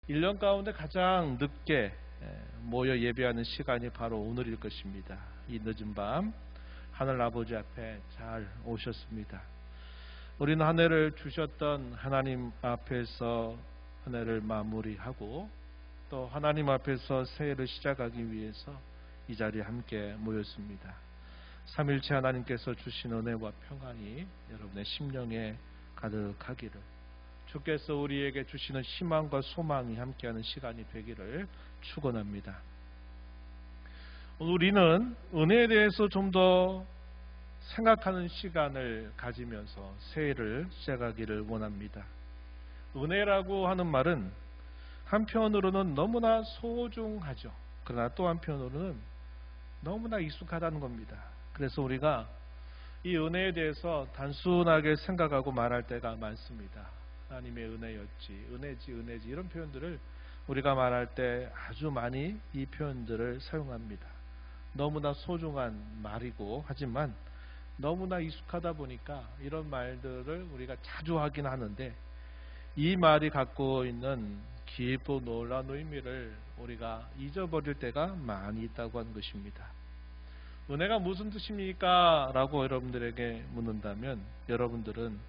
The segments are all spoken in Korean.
1년 가운데 가장 늦게 모여 예배하는 시간이 바로 오늘일 것입니다. 이 늦은 밤 하늘 아버지 앞에 잘 오셨습니다. 우리는 한 해를 주셨던 하나님 앞에서 한 해를 마무리하고 또 하나님 앞에서 새해를 시작하기 위해서 이 자리에 함께 모였습니다. 삼일체 하나님께서 주신 은혜와 평안이 여러분의 심령에 가득하기를, 주께서 우리에게 주시는 희망과 소망이 함께하는 시간이 되기를 축원합니다. 우리는 은혜에 대해서 좀 더 생각하는 시간을 가지면서 새해를 시작하기를 원합니다. 은혜라고 하는 말은 한편으로는 너무나 소중하죠. 그러나 또 한편으로는 너무나 익숙하다는 겁니다. 그래서 우리가 이 은혜에 대해서 단순하게 생각하고 말할 때가 많습니다. 하나님의 은혜였지, 은혜지 이런 표현들을 우리가 말할 때 아주 많이 이 표현들을 사용합니다. 너무나 소중한 말이고 하지만 너무나 익숙하다 보니까 이런 말들을 우리가 자주 하긴 하는데 이 말이 갖고 있는 깊고 놀라운 의미를 우리가 잊어버릴 때가 많이 있다고 하는 것입니다. 은혜가 무슨 뜻입니까? 라고 여러분들에게 묻는다면 여러분들은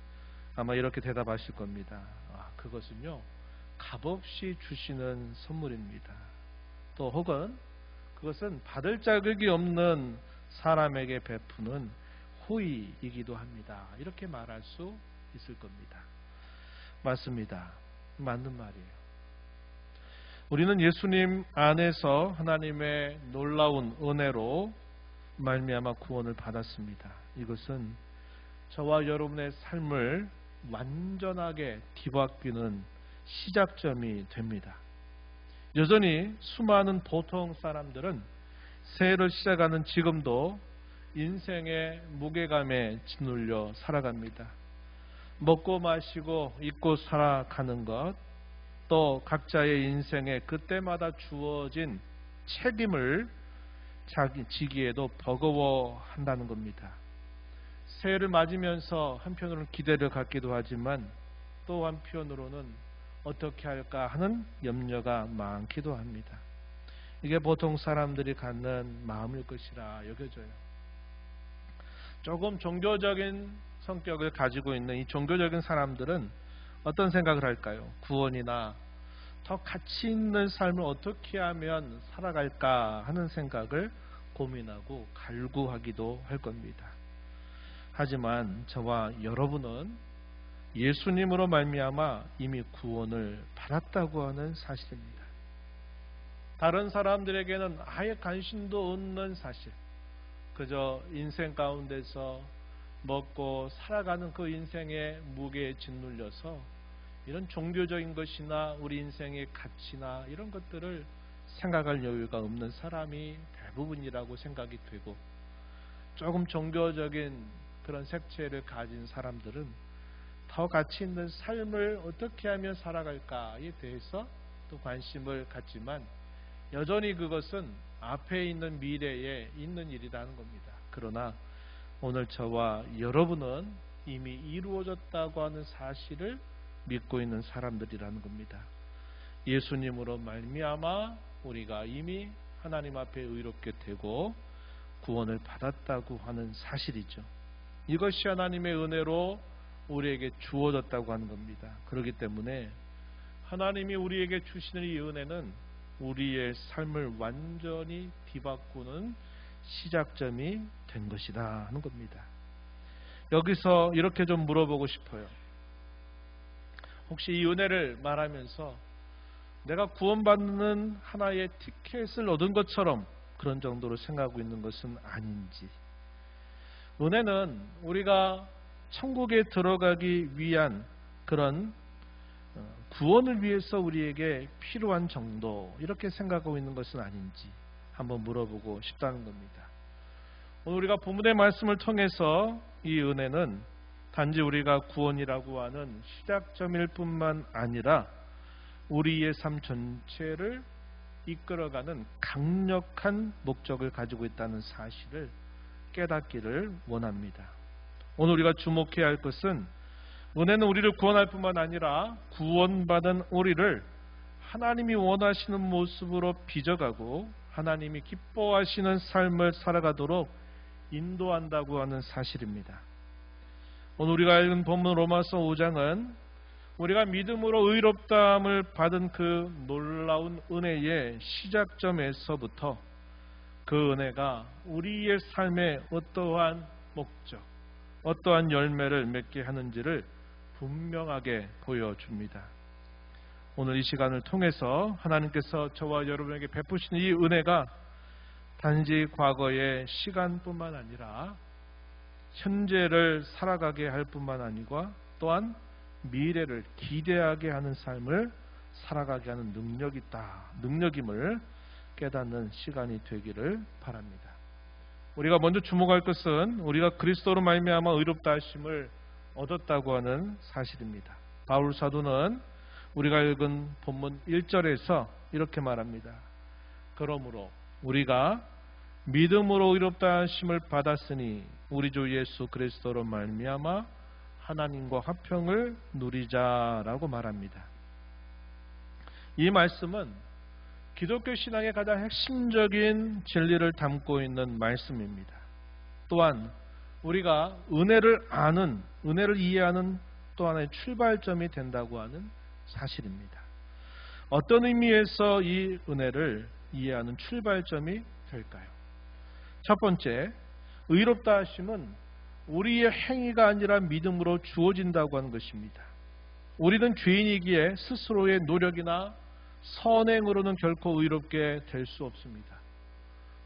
아마 이렇게 대답하실 겁니다. 그것은요, 값없이 주시는 선물입니다. 또 혹은 그것은 받을 자격이 없는 사람에게 베푸는 호의이기도 합니다. 이렇게 말할 수 있을 겁니다. 맞습니다. 맞는 말이에요. 우리는 예수님 안에서 하나님의 놀라운 은혜로 말미암아 구원을 받았습니다. 이것은 저와 여러분의 삶을 완전하게 뒤바뀌는 시작점이 됩니다. 여전히 수많은 보통 사람들은 새해를 시작하는 지금도 인생의 무게감에 짓눌려 살아갑니다. 먹고 마시고 입고 살아가는 것, 또 각자의 인생에 그때마다 주어진 책임을 지기에도 버거워한다는 겁니다. 새해를 맞으면서 한편으로는 기대를 갖기도 하지만 또 한편으로는 어떻게 할까 하는 염려가 많기도 합니다. 이게 보통 사람들이 갖는 마음일 것이라 여겨져요. 조금 종교적인 성격을 가지고 있는 이 종교적인 사람들은 어떤 생각을 할까요? 구원이나 더 가치 있는 삶을 어떻게 하면 살아갈까 하는 생각을 고민하고 갈구하기도 할 겁니다. 하지만 저와 여러분은 예수님으로 말미암아 이미 구원을 받았다고 하는 사실입니다. 다른 사람들에게는 아예 관심도 없는 사실, 그저 인생 가운데서 먹고 살아가는 그 인생의 무게에 짓눌려서 이런 종교적인 것이나 우리 인생의 가치나 이런 것들을 생각할 여유가 없는 사람이 대부분이라고 생각이 되고, 조금 종교적인 그런 색채를 가진 사람들은 더 가치 있는 삶을 어떻게 하면 살아갈까에 대해서 또 관심을 갖지만 여전히 그것은 앞에 있는 미래에 있는 일이라는 겁니다. 그러나 오늘 저와 여러분은 이미 이루어졌다고 하는 사실을 믿고 있는 사람들이라는 겁니다. 예수님으로 말미암아 우리가 이미 하나님 앞에 의롭게 되고 구원을 받았다고 하는 사실이죠. 이것이 하나님의 은혜로 우리에게 주어졌다고 하는 겁니다. 그렇기 때문에 하나님이 우리에게 주시는 이 은혜는 우리의 삶을 완전히 뒤바꾸는 시작점이 된 것이다 하는 겁니다. 여기서 이렇게 좀 물어보고 싶어요. 혹시 이 은혜를 말하면서 내가 구원받는 하나의 티켓을 얻은 것처럼 그런 정도로 생각하고 있는 것은 아닌지, 은혜는 우리가 천국에 들어가기 위한 그런 구원을 위해서 우리에게 필요한 정도, 이렇게 생각하고 있는 것은 아닌지 한번 물어보고 싶다는 겁니다. 오늘 우리가 본문의 말씀을 통해서 이 은혜는 단지 우리가 구원이라고 하는 시작점일 뿐만 아니라 우리의 삶 전체를 이끌어가는 강력한 목적을 가지고 있다는 사실을 깨닫기를 원합니다. 오늘 우리가 주목해야 할 것은 은혜는 우리를 구원할 뿐만 아니라 구원받은 우리를 하나님이 원하시는 모습으로 빚어가고 하나님이 기뻐하시는 삶을 살아가도록 인도한다고 하는 사실입니다. 오늘 우리가 읽은 본문 로마서 5장은 우리가 믿음으로 의롭다함을 받은 그 놀라운 은혜의 시작점에서부터 그 은혜가 우리의 삶에 어떠한 목적, 어떠한 열매를 맺게 하는지를 분명하게 보여줍니다. 오늘 이 시간을 통해서 하나님께서 저와 여러분에게 베푸시는 이 은혜가 단지 과거의 시간뿐만 아니라 현재를 살아가게 할 뿐만 아니고 또한 미래를 기대하게 하는 삶을 살아가게 하는 능력임을 깨닫는 시간이 되기를 바랍니다. 우리가 먼저 주목할 것은 우리가 그리스도로 말미암아 의롭다 하심을 얻었다고 하는 사실입니다. 바울 사도는 우리가 읽은 본문 1절에서 이렇게 말합니다. 그러므로 우리가 믿음으로 의롭다 하심을 받았으니 우리 주 예수 그리스도로 말미암아 하나님과 화평을 누리자라고 말합니다. 이 말씀은 기독교 신앙의 가장 핵심적인 진리를 담고 있는 말씀입니다. 또한 우리가 은혜를 이해하는 또 하나의 출발점이 된다고 하는 사실입니다. 어떤 의미에서 이 은혜를 이해하는 출발점이 될까요? 첫 번째, 의롭다 하심은 우리의 행위가 아니라 믿음으로 주어진다고 하는 것입니다. 우리는 죄인이기에 스스로의 노력이나 선행으로는 결코 의롭게 될 수 없습니다.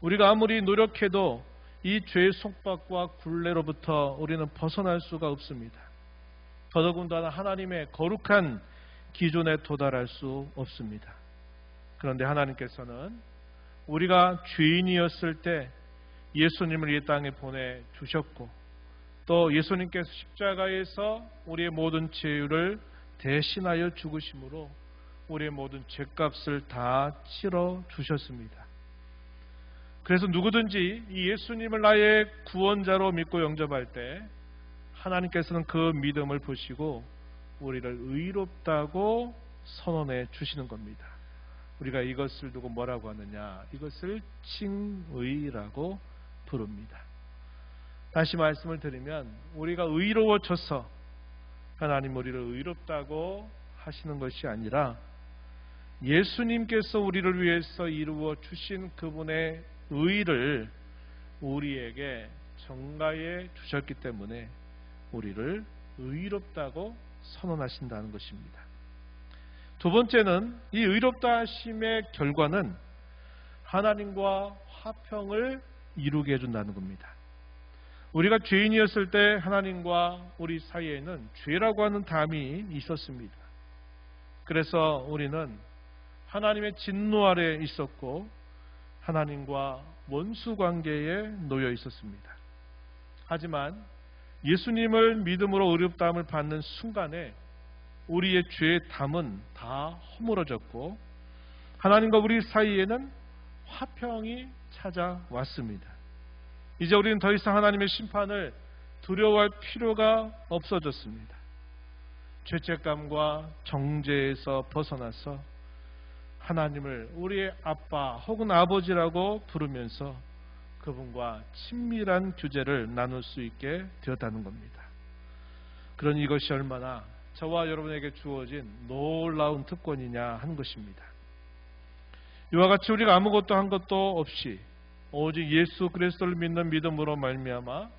우리가 아무리 노력해도 이 죄의 속박과 굴레로부터 우리는 벗어날 수가 없습니다. 더더군다나 하나님의 거룩한 기준에 도달할 수 없습니다. 그런데 하나님께서는 우리가 죄인이었을 때 예수님을 이 땅에 보내주셨고 또 예수님께서 십자가에서 우리의 모든 죄를 대신하여 죽으심으로 우리의 모든 죄값을 다 치러주셨습니다. 그래서 누구든지 이 예수님을 나의 구원자로 믿고 영접할 때 하나님께서는 그 믿음을 보시고 우리를 의롭다고 선언해 주시는 겁니다. 우리가 이것을 두고 뭐라고 하느냐? 이것을 칭의라고 부릅니다. 다시 말씀을 드리면 우리가 의로워져서 하나님 우리를 의롭다고 하시는 것이 아니라 예수님께서 우리를 위해서 이루어 주신 그분의 의를 우리에게 전가해 주셨기 때문에 우리를 의롭다고 선언하신다는 것입니다. 두 번째는 이 의롭다 하심의 결과는 하나님과 화평을 이루게 해준다는 겁니다. 우리가 죄인이었을 때 하나님과 우리 사이에는 죄라고 하는 담이 있었습니다. 그래서 우리는 하나님의 진노 아래 있었고 하나님과 원수 관계에 놓여 있었습니다. 하지만 예수님을 믿음으로 의롭다함을 받는 순간에 우리의 죄의 담은 다 허물어졌고 하나님과 우리 사이에는 화평이 찾아왔습니다. 이제 우리는 더 이상 하나님의 심판을 두려워할 필요가 없어졌습니다. 죄책감과 정죄에서 벗어나서 하나님을 우리의 아빠 혹은 아버지라고 부르면서 그분과 친밀한 교제를 나눌 수 있게 되었다는 겁니다. 그러니 이것이 얼마나 저와 여러분에게 주어진 놀라운 특권이냐 하는 것입니다. 이와 같이 우리가 아무것도 한 것도 없이 오직 예수 그리스도를 믿는 믿음으로 말미암아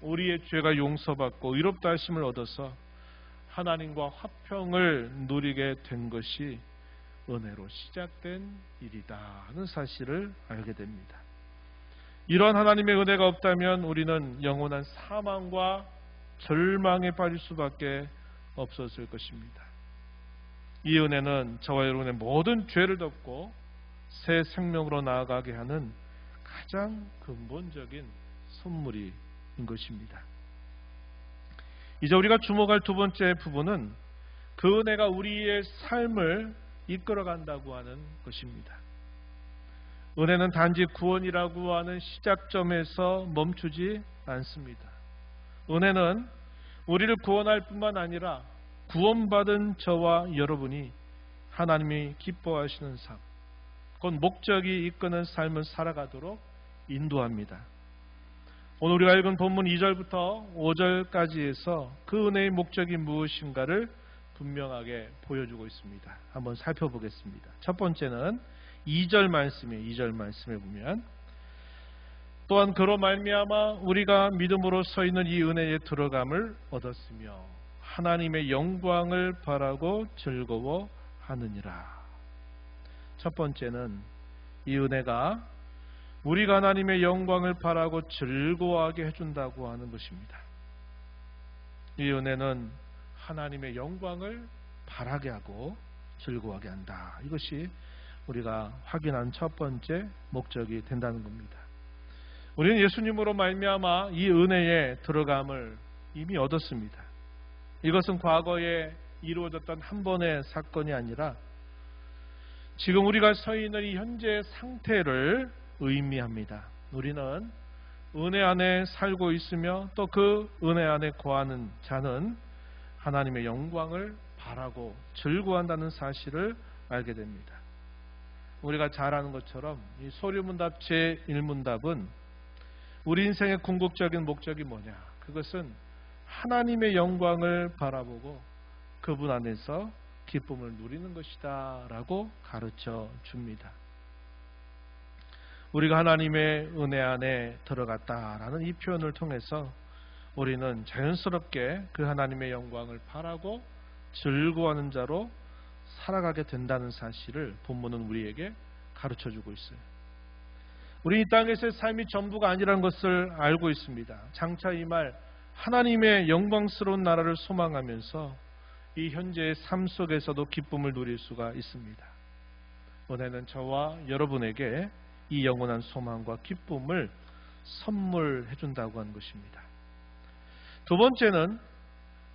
우리의 죄가 용서받고 의롭다 하심을 얻어서 하나님과 화평을 누리게 된 것이 은혜로 시작된 일이다 하는 사실을 알게 됩니다. 이러한 하나님의 은혜가 없다면 우리는 영원한 사망과 절망에 빠질 수밖에 없었을 것입니다. 이 은혜는 저와 여러분의 모든 죄를 덮고 새 생명으로 나아가게 하는 가장 근본적인 선물인 것입니다. 이제 우리가 주목할 두 번째 부분은 그 은혜가 우리의 삶을 이끌어간다고 하는 것입니다. 은혜는 단지 구원이라고 하는 시작점에서 멈추지 않습니다. 은혜는 우리를 구원할 뿐만 아니라 구원받은 저와 여러분이 하나님이 기뻐하시는 삶, 곧 목적이 이끄는 삶을 살아가도록 인도합니다. 오늘 우리가 읽은 본문 2절부터 5절까지에서 그 은혜의 목적이 무엇인가를 분명하게 보여주고 있습니다. 한번 살펴보겠습니다. 첫 번째는 2절 말씀이에요. 2절 말씀에 보면 또한 그로 말미암아 우리가 믿음으로 서 있는 이 은혜에 들어감을 얻었으며 하나님의 영광을 바라고 즐거워하느니라. 첫 번째는 이 은혜가 우리가 하나님의 영광을 바라고 즐거워하게 해준다고 하는 것입니다. 이 은혜는 하나님의 영광을 바라게 하고 즐거워하게 한다. 이것이 우리가 확인한 첫 번째 목적이 된다는 겁니다. 우리는 예수님으로 말미암아 이 은혜에 들어감을 이미 얻었습니다. 이것은 과거에 이루어졌던 한 번의 사건이 아니라 지금 우리가 서 있는 이 현재 상태를 의미합니다. 우리는 은혜 안에 살고 있으며 또 그 은혜 안에 거하는 자는 하나님의 영광을 바라고 즐거워한다는 사실을 알게 됩니다. 우리가 잘 아는 것처럼 이 소리문답 제1문답은 우리 인생의 궁극적인 목적이 뭐냐? 그것은 하나님의 영광을 바라보고 그분 안에서 기쁨을 누리는 것이다 라고 가르쳐 줍니다. 우리가 하나님의 은혜 안에 들어갔다라는 이 표현을 통해서 우리는 자연스럽게 그 하나님의 영광을 바라고 즐거워하는 자로 살아가게 된다는 사실을 본문은 우리에게 가르쳐주고 있어요. 우리 이 땅에서의 삶이 전부가 아니라는 것을 알고 있습니다. 장차 이 말 하나님의 영광스러운 나라를 소망하면서 이 현재의 삶 속에서도 기쁨을 누릴 수가 있습니다. 은혜는 저와 여러분에게 이 영원한 소망과 기쁨을 선물해 준다고 하는 것입니다. 두 번째는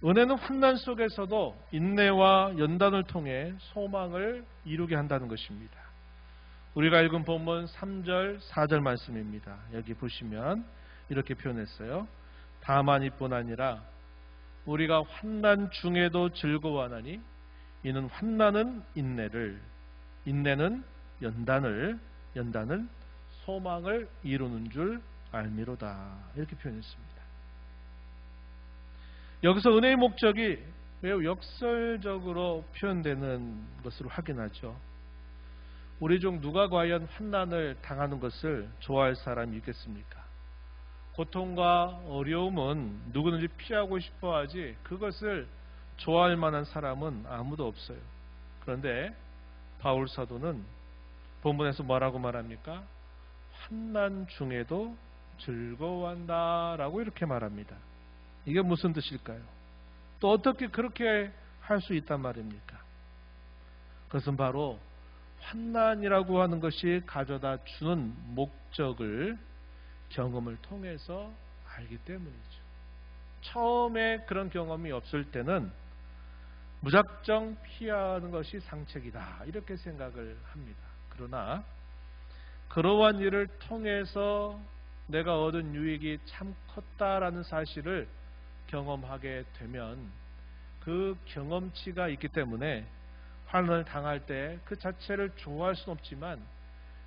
은혜는 환난 속에서도 인내와 연단을 통해 소망을 이루게 한다는 것입니다. 우리가 읽은 본문 3절, 4절 말씀입니다. 여기 보시면 이렇게 표현했어요. 다만 이뿐 아니라 우리가 환난 중에도 즐거워하나니 이는 환난은 인내를, 인내는 연단을 소망을 이루는 줄 알미로다. 이렇게 표현했습니다. 여기서 은혜의 목적이 매우 역설적으로 표현되는 것으로 확인하죠. 우리 중 누가 과연 환난을 당하는 것을 좋아할 사람이 있겠습니까? 고통과 어려움은 누구든지 피하고 싶어 하지 그것을 좋아할 만한 사람은 아무도 없어요. 그런데 바울 사도는 본문에서 뭐라고 말합니까? 환난 중에도 즐거워한다 라고 이렇게 말합니다. 이게 무슨 뜻일까요? 또 어떻게 그렇게 할 수 있단 말입니까? 그것은 바로 환난이라고 하는 것이 가져다 주는 목적을 경험을 통해서 알기 때문이죠. 처음에 그런 경험이 없을 때는 무작정 피하는 것이 상책이다 이렇게 생각을 합니다. 그러나 그러한 일을 통해서 내가 얻은 유익이 참 컸다라는 사실을 경험하게 되면 그 경험치가 있기 때문에 환난을 당할 때 그 자체를 좋아할 수는 없지만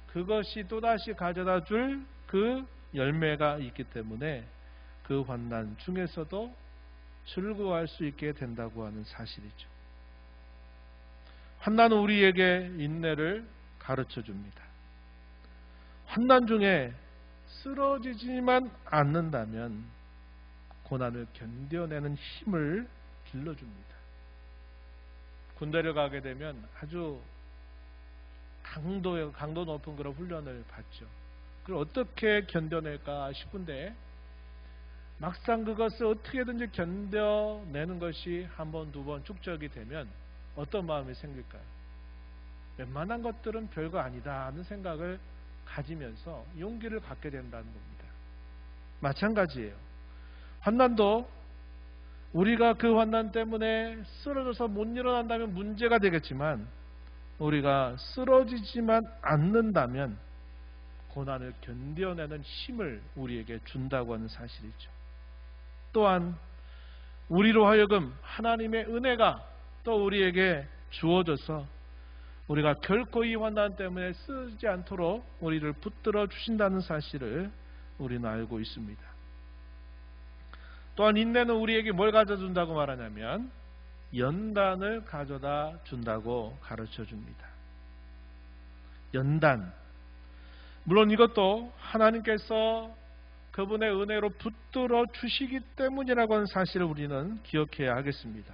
그것이 또다시 가져다 줄 그 열매가 있기 때문에 그 환난 중에서도 즐거워할 수 있게 된다고 하는 사실이죠. 환난은 우리에게 인내를 가르쳐 줍니다. 환난 중에 쓰러지지만 않는다면 고난을 견뎌내는 힘을 길러줍니다. 군대를 가게 되면 아주 강도 높은 그런 훈련을 받죠. 그걸 어떻게 견뎌낼까 싶은데 막상 그것을 어떻게든지 견뎌내는 것이 한 번, 두 번 축적이 되면 어떤 마음이 생길까요? 웬만한 것들은 별거 아니다 하는 생각을 가지면서 용기를 갖게 된다는 겁니다. 마찬가지예요. 환난도 우리가 그 환난 때문에 쓰러져서 못 일어난다면 문제가 되겠지만 우리가 쓰러지지만 않는다면 고난을 견뎌내는 힘을 우리에게 준다고 하는 사실이죠. 또한 우리로 하여금 하나님의 은혜가 또 우리에게 주어져서 우리가 결코 이 환난 때문에 쓰지 않도록 우리를 붙들어 주신다는 사실을 우리는 알고 있습니다. 또한 인내는 우리에게 뭘 가져준다고 말하냐면 연단을 가져다 준다고 가르쳐 줍니다. 연단. 물론 이것도 하나님께서 그분의 은혜로 붙들어 주시기 때문이라고 하는 사실을 우리는 기억해야 하겠습니다.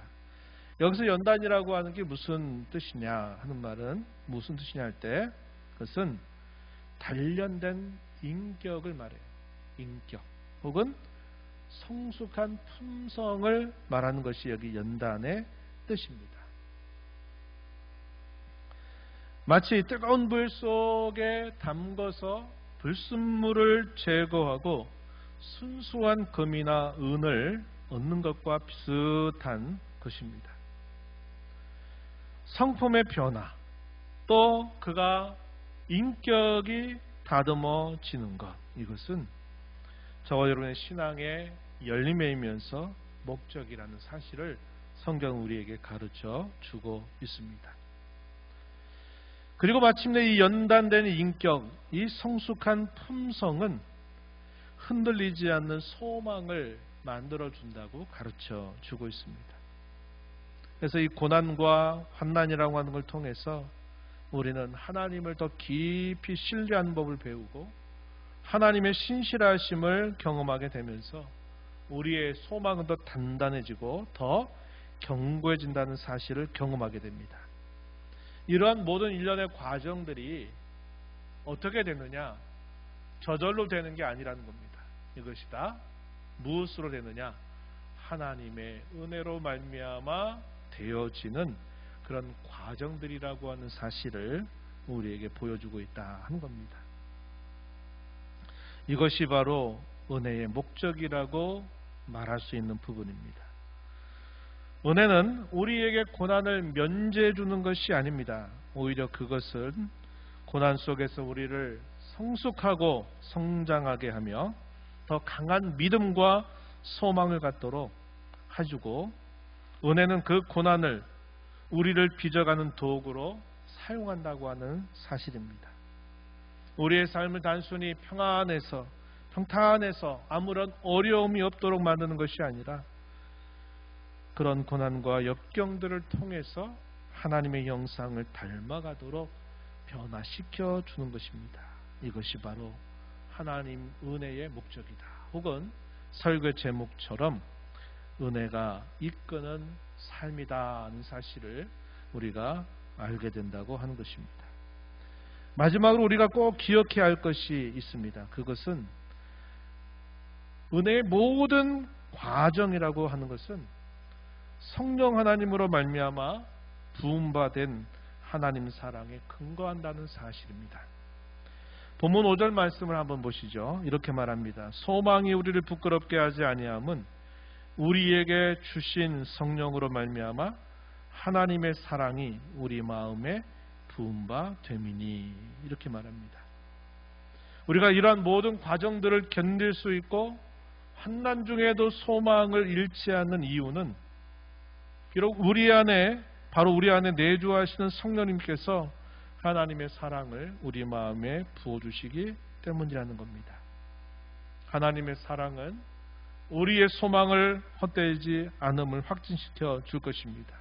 여기서 연단이라고 하는 게 무슨 뜻이냐 하는 말은 무슨 뜻이냐 할 때 그것은 단련된 인격을 말해요. 인격 혹은 성숙한 품성을 말하는 것이 여기 연단의 뜻입니다. 마치 뜨거운 불 속에 담궈서 불순물을 제거하고 순수한 금이나 은을 얻는 것과 비슷한 것입니다. 성품의 변화, 또 그가 인격이 다듬어지는 것, 이것은 저와 여러분의 신앙의 열림이면서 목적이라는 사실을 성경은 우리에게 가르쳐 주고 있습니다. 그리고 마침내 이 연단된 인격, 이 성숙한 품성은 흔들리지 않는 소망을 만들어준다고 가르쳐 주고 있습니다. 그래서 이 고난과 환난이라고 하는 걸 통해서 우리는 하나님을 더 깊이 신뢰하는 법을 배우고 하나님의 신실하심을 경험하게 되면서 우리의 소망은 더 단단해지고 더 견고해진다는 사실을 경험하게 됩니다. 이러한 모든 일련의 과정들이 어떻게 되느냐? 저절로 되는 게 아니라는 겁니다. 이것이 다 무엇으로 되느냐? 하나님의 은혜로 말미암아 되어지는 그런 과정들이라고 하는 사실을 우리에게 보여주고 있다 하는 겁니다. 이것이 바로 은혜의 목적이라고 말할 수 있는 부분입니다. 은혜는 우리에게 고난을 면제해 주는 것이 아닙니다. 오히려 그것은 고난 속에서 우리를 성숙하고 성장하게 하며 더 강한 믿음과 소망을 갖도록 해주고, 은혜는 그 고난을 우리를 빚어가는 도구로 사용한다고 하는 사실입니다. 우리의 삶을 단순히 평탄해서 아무런 어려움이 없도록 만드는 것이 아니라 그런 고난과 역경들을 통해서 하나님의 형상을 닮아가도록 변화시켜 주는 것입니다. 이것이 바로 하나님 은혜의 목적이다. 혹은 설교 제목처럼 은혜가 이끄는 삶이다 하는 사실을 우리가 알게 된다고 하는 것입니다. 마지막으로 우리가 꼭 기억해야 할 것이 있습니다. 그것은 은혜의 모든 과정이라고 하는 것은 성령 하나님으로 말미암아 부음받은 하나님 사랑에 근거한다는 사실입니다. 본문 5절 말씀을 한번 보시죠. 이렇게 말합니다. 소망이 우리를 부끄럽게 하지 아니함은 우리에게 주신 성령으로 말미암아 하나님의 사랑이 우리 마음에 부음바 됨이니, 이렇게 말합니다. 우리가 이러한 모든 과정들을 견딜 수 있고 환난 중에도 소망을 잃지 않는 이유는 비록 바로 우리 안에 내주하시는 성령님께서 하나님의 사랑을 우리 마음에 부어주시기 때문이라는 겁니다. 하나님의 사랑은 우리의 소망을 헛되지 않음을 확증시켜 줄 것입니다.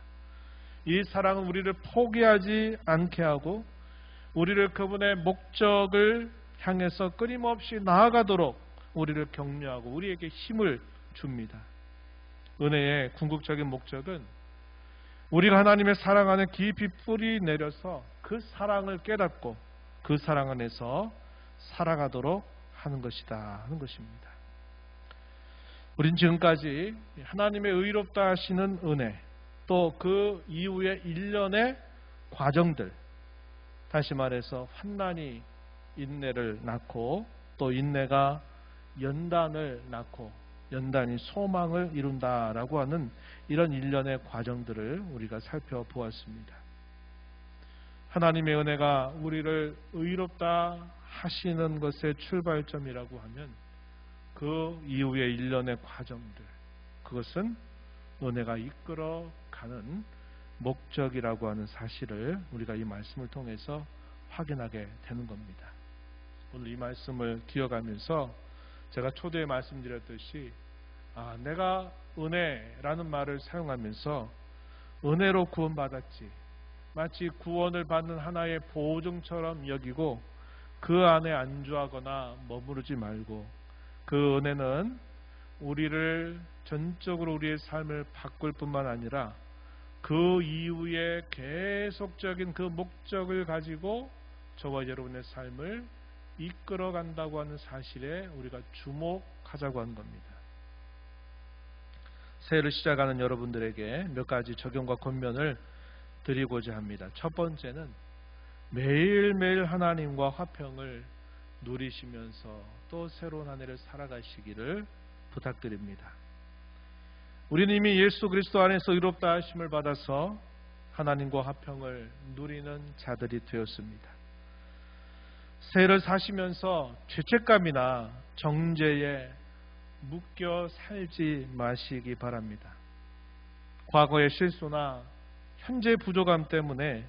이 사랑은 우리를 포기하지 않게 하고 우리를 그분의 목적을 향해서 끊임없이 나아가도록 우리를 격려하고 우리에게 힘을 줍니다. 은혜의 궁극적인 목적은 우리가 하나님의 사랑 안에 깊이 뿌리 내려서 그 사랑을 깨닫고 그 사랑 안에서 살아가도록 하는 것이다 하는 것입니다. 우린 지금까지 하나님의 의롭다 하시는 은혜, 또 그 이후의 일련의 과정들, 다시 말해서 환난이 인내를 낳고 또 인내가 연단을 낳고 연단이 소망을 이룬다라고 하는 이런 일련의 과정들을 우리가 살펴보았습니다. 하나님의 은혜가 우리를 의롭다 하시는 것의 출발점이라고 하면 그 이후의 일련의 과정들, 그것은 은혜가 이끌어가는 목적이라고 하는 사실을 우리가 이 말씀을 통해서 확인하게 되는 겁니다. 오늘 이 말씀을 기억하면서 제가 초대에 말씀드렸듯이 내가 은혜라는 말을 사용하면서 은혜로 구원받았지, 마치 구원을 받는 하나의 보증처럼 여기고 그 안에 안주하거나 머무르지 말고, 그 은혜는 우리를 전적으로 우리의 삶을 바꿀 뿐만 아니라 그 이후에 계속적인 그 목적을 가지고 저와 여러분의 삶을 이끌어 간다고 하는 사실에 우리가 주목하자고 하는 겁니다. 새해를 시작하는 여러분들에게 몇 가지 적용과 권면을 드리고자 합니다. 첫 번째는 매일매일 하나님과 화평을 누리시면서 또 새로운 한 해를 살아가시기를 부탁드립니다. 우리는 이미 예수 그리스도 안에서 의롭다 하심을 받아서 하나님과 화평을 누리는 자들이 되었습니다. 새해를 사시면서 죄책감이나 정죄에 묶여 살지 마시기 바랍니다. 과거의 실수나 현재의 부족함 때문에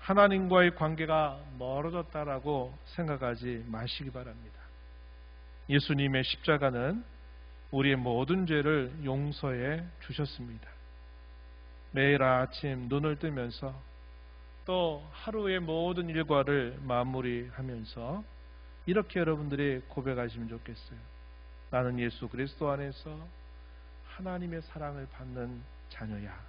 하나님과의 관계가 멀어졌다라고 생각하지 마시기 바랍니다. 예수님의 십자가는 우리의 모든 죄를 용서해 주셨습니다. 매일 아침 눈을 뜨면서 또 하루의 모든 일과를 마무리하면서 이렇게 여러분들이 고백하시면 좋겠어요. 나는 예수 그리스도 안에서 하나님의 사랑을 받는 자녀야.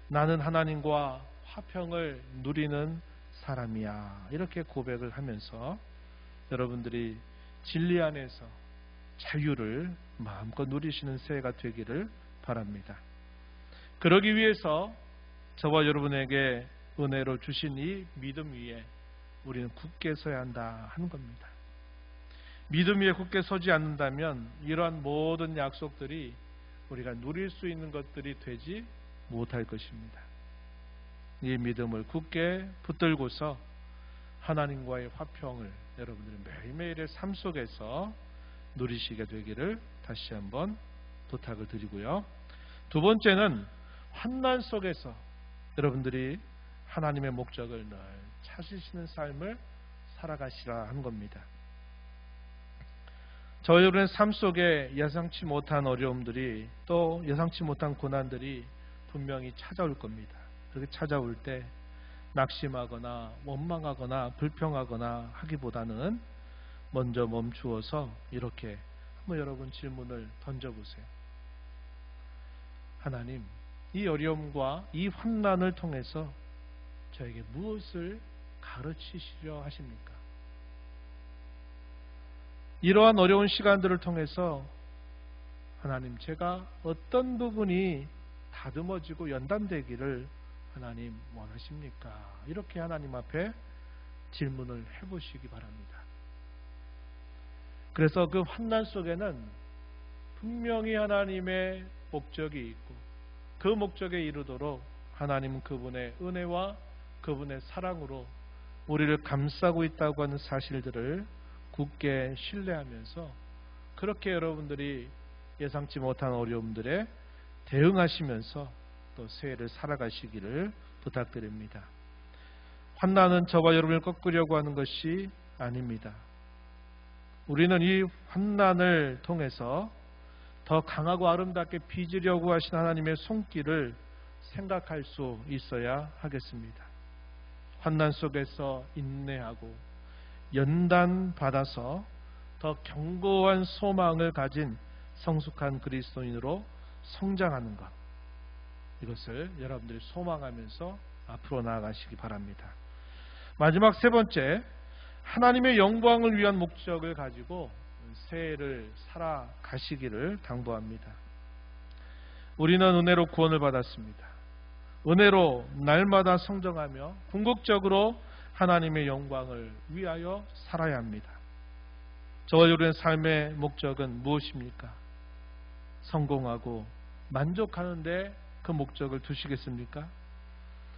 나는 하나님과 화평을 누리는 사람이야. 이렇게 고백을 하면서 여러분들이 진리 안에서 자유를 마음껏 누리시는 새해가 되기를 바랍니다. 그러기 위해서 저와 여러분에게 은혜로 주신 이 믿음 위에 우리는 굳게 서야 한다 하는 겁니다. 믿음 위에 굳게 서지 않는다면 이러한 모든 약속들이 우리가 누릴 수 있는 것들이 되지 못할 것입니다. 이 믿음을 굳게 붙들고서 하나님과의 화평을 여러분들의 매일매일의 삶 속에서 누리시게 되기를 다시 한번 부탁을 드리고요. 두 번째는 환난 속에서 여러분들이 하나님의 목적을 늘 찾으시는 삶을 살아가시라 하는 겁니다. 저희 여러분의 삶 속에 예상치 못한 어려움들이 또 예상치 못한 고난들이 분명히 찾아올 겁니다. 그렇게 찾아올 때 낙심하거나 원망하거나 불평하거나 하기보다는 먼저 멈추어서 이렇게 한번 여러분 질문을 던져보세요. 하나님, 이 어려움과 이 환난을 통해서 저에게 무엇을 가르치시려 하십니까? 이러한 어려운 시간들을 통해서 하나님, 제가 어떤 부분이 다듬어지고 연단되기를 하나님 원하십니까? 이렇게 하나님 앞에 질문을 해보시기 바랍니다. 그래서 그 환난 속에는 분명히 하나님의 목적이 있고 그 목적에 이르도록 하나님은 그분의 은혜와 그분의 사랑으로 우리를 감싸고 있다고 하는 사실들을 굳게 신뢰하면서 그렇게 여러분들이 예상치 못한 어려움들에 대응하시면서 또 새해를 살아가시기를 부탁드립니다. 환난은 저와 여러분을 꺾으려고 하는 것이 아닙니다. 우리는 이 환난을 통해서 더 강하고 아름답게 빚으려고 하신 하나님의 손길을 생각할 수 있어야 하겠습니다. 환난 속에서 인내하고 연단받아서 더 견고한 소망을 가진 성숙한 그리스도인으로 성장하는 것, 이것을 여러분들이 소망하면서 앞으로 나아가시기 바랍니다. 마지막 세 번째, 하나님의 영광을 위한 목적을 가지고 새해를 살아가시기를 당부합니다. 우리는 은혜로 구원을 받았습니다. 은혜로 날마다 성장하며 궁극적으로 하나님의 영광을 위하여 살아야 합니다. 저와 여러분의 삶의 목적은 무엇입니까? 성공하고 만족하는데 그 목적을 두시겠습니까?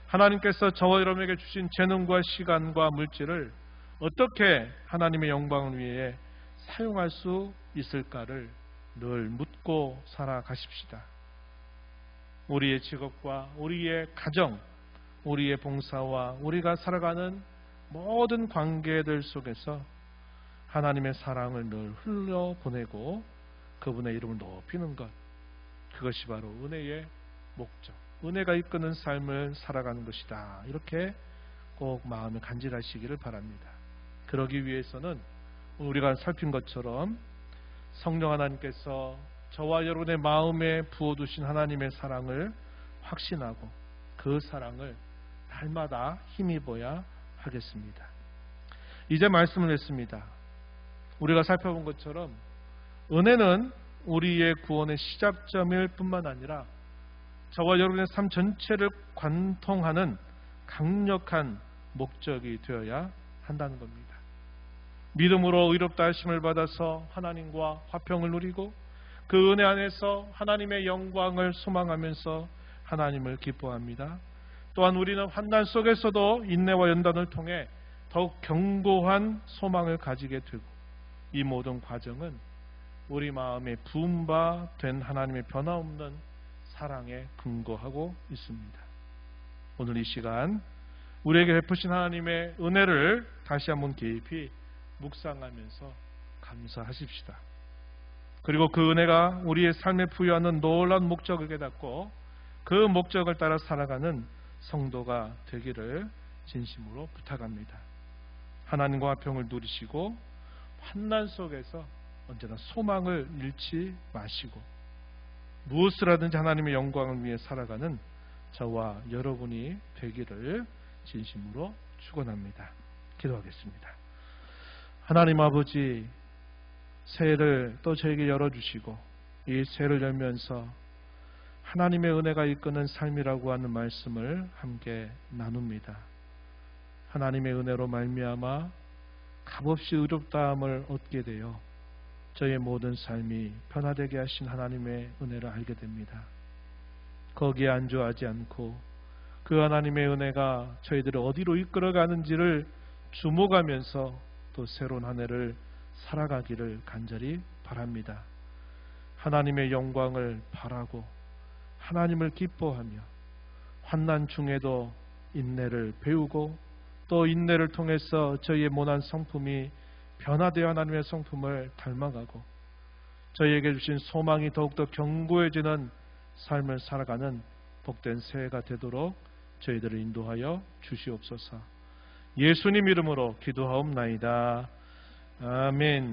하나님께서 저와 여러분에게 주신 재능과 시간과 물질을 어떻게 하나님의 영광을 위해 사용할 수 있을까를 늘 묻고 살아가십시다. 우리의 직업과 우리의 가정, 우리의 봉사와 우리가 살아가는 모든 관계들 속에서 하나님의 사랑을 늘 흘려보내고 그분의 이름을 높이는 것, 그것이 바로 은혜의 목적, 은혜가 이끄는 삶을 살아가는 것이다. 이렇게 꼭 마음에 간직하시기를 바랍니다. 그러기 위해서는 우리가 살핀 것처럼 성령 하나님께서 저와 여러분의 마음에 부어두신 하나님의 사랑을 확신하고 그 사랑을 날마다 힘입어야 하겠습니다. 이제 말씀을 했습니다. 우리가 살펴본 것처럼 은혜는 우리의 구원의 시작점일 뿐만 아니라 저와 여러분의 삶 전체를 관통하는 강력한 목적이 되어야 한다는 겁니다. 믿음으로 의롭다 하심을 받아서 하나님과 화평을 누리고 그 은혜 안에서 하나님의 영광을 소망하면서 하나님을 기뻐합니다. 또한 우리는 환난 속에서도 인내와 연단을 통해 더욱 견고한 소망을 가지게 되고 이 모든 과정은 우리 마음에 부은 바 된 하나님의 변화없는 사랑에 근거하고 있습니다. 오늘 이 시간 우리에게 베푸신 하나님의 은혜를 다시 한번 깊이 묵상하면서 감사하십시다. 그리고 그 은혜가 우리의 삶에 부여하는 놀라운 목적을 깨닫고 그 목적을 따라 살아가는 성도가 되기를 진심으로 부탁합니다. 하나님과 화평을 누리시고 환난 속에서 언제나 소망을 잃지 마시고 무엇을 하든지 하나님의 영광을 위해 살아가는 저와 여러분이 되기를 진심으로 축원합니다. 기도하겠습니다. 하나님 아버지, 새해를 또 저에게 열어주시고 이 새해를 열면서 하나님의 은혜가 이끄는 삶이라고 하는 말씀을 함께 나눕니다. 하나님의 은혜로 말미암아 값없이 의롭다함을 얻게 되어 저의 모든 삶이 변화되게 하신 하나님의 은혜를 알게 됩니다. 거기에 안주하지 않고 그 하나님의 은혜가 저희들을 어디로 이끌어가는지를 주목하면서 또 새로운 한 해를 살아가기를 간절히 바랍니다. 하나님의 영광을 바라고 하나님을 기뻐하며 환난 중에도 인내를 배우고 또 인내를 통해서 저희의 모난 성품이 변화되어 하나님의 성품을 닮아가고 저희에게 주신 소망이 더욱더 견고해지는 삶을 살아가는 복된 새해가 되도록 저희들을 인도하여 주시옵소서. 예수님 이름으로 기도하옵나이다. 아멘.